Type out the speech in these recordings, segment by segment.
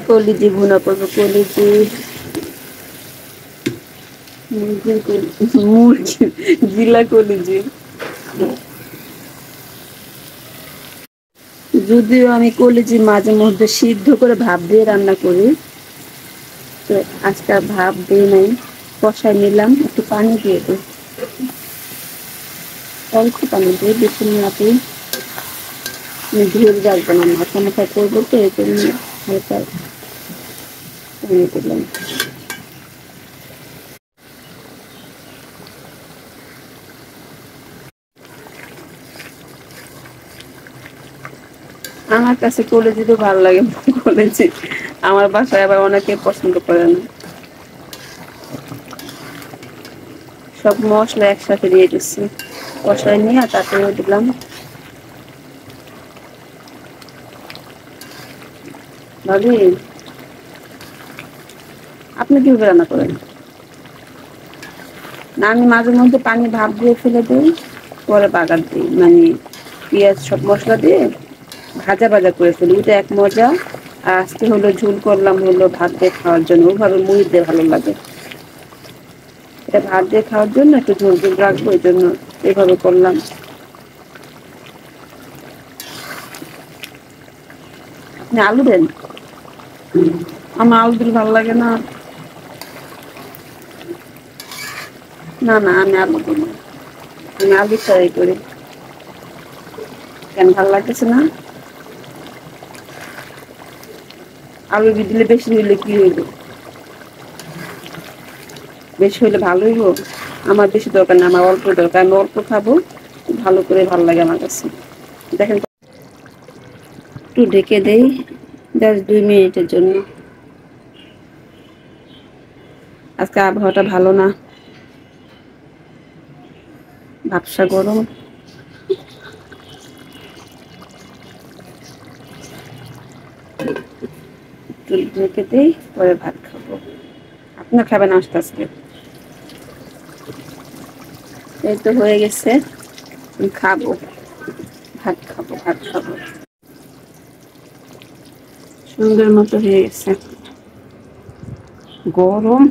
কলিজি ভুনা করবো, কলিজি মুরগি জিলা কলিজি। যদিও আমি কলিজি মাঝে মধ্যে সিদ্ধ করে ভাপ দিয়ে রান্না করি, তো আজকে ভাপ দিয়ে নাই, কষাই নিলাম, একটু পানি দিয়ে দিই, অল্প পানি দিয়ে, বেশি নাতে ঝোল রাখবো না, মাথা মাথা করবো তো এই জন্য হালকা পানি দিলাম। আমার কাছে কলেজি তো ভালো লাগে, কলেজি আমার বাসায় আবার অনেকে পছন্দ করে না। সব মশলা একসাথে দিয়ে দিচ্ছি, কষাই নিয়ে তারপরে দিলাম। ভাবি, আপনি কিভাবে রান্না করেন? না, আমি মাঝে মধ্যে পানি ভাপ দিয়ে ফেলে দিই, পরে বাগার দিই, মানে পেঁয়াজ সব মশলা দিয়ে ভাজা ভাজা করে ফেলি, এটা এক মজা। আর আজকে হলো ঝোল করলাম, হলো ভাত দিয়ে খাওয়ার জন্য, ওভাবে মুড়ি দিয়ে ভালো লাগে। এটা ভাত দিয়ে খাওয়ার জন্য একটু ঝোল ঝোল রাখবো, এই জন্য এভাবে করলাম। আপনি আলু দেন? আমার আলু দিলে ভালো লাগে না। না না, আমি আলু দিই না, আমি আলু ফ্রাই করি। কেন, ভালো লাগতেছে না? আলু দিলে বেশি হইলে কি হইব? বেশি হইলে ভালো হইব? আমার বেশি দরকার না, আমার অল্প দরকার, আমি অল্প খাবো, ভালো করে ভালো লাগে আমার কাছে। দেখেন, একটু ঢেকে দেই, জাস্ট 2 মিনিটের জন্য। আজকে আবহাওয়াটা ভালো না, ভাবসা গরম। একটু ঢেকে দেই, পরে ভাত খাবো। আপনার খাবেন আস্তে আস্তে? এই তো হয়ে গেছে, খাবো, ভাত খাবো, ভাত খাবো। সুন্দর মতো হয়ে গেছে, গরম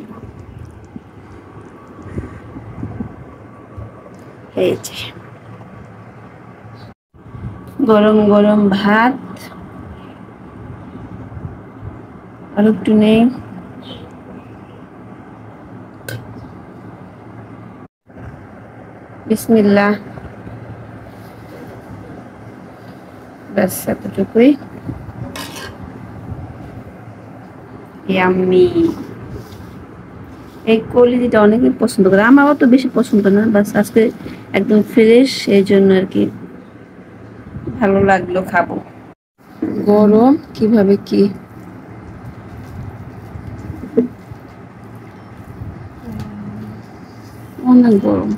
এই যে, গরম গরম ভাত, আর একটু নেই। বিসমিল্লাহ, ব্যাস এতটুকুই। ইয়াম্মি। এই কলিজিটা অনেকে পছন্দ করে, আমারও তো বেশি পছন্দ না, বাস আজকে একদম ফ্রেশ, এই জন্য আর কি ভালো লাগলো, খাবো। গরম কিভাবে কি, অনেক গরম,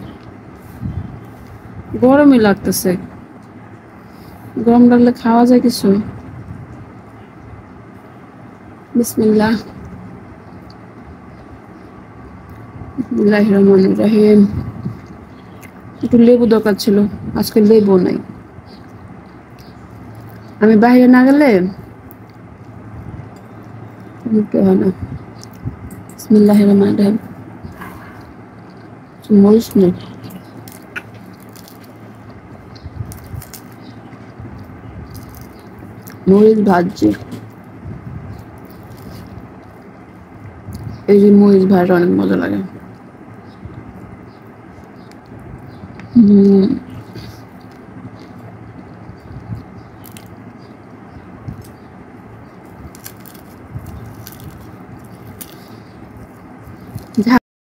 গরমই লাগতেছে। গরম লাগলে খাওয়া যায় কিছু? বিসমিল্লাহ, বিসমিল্লাহির রহমানির রহিম। একটু লেবু দরকার ছিল, আজকে লেবু নাই। আমি বাইরে না গেলে নিতে হয় না। বিসমিল্লাহির রহমানির রহিম। মরিচ নেই, মরিচ ভাজছি, এই যে মরিচ ভাজা অনেক মজা লাগে।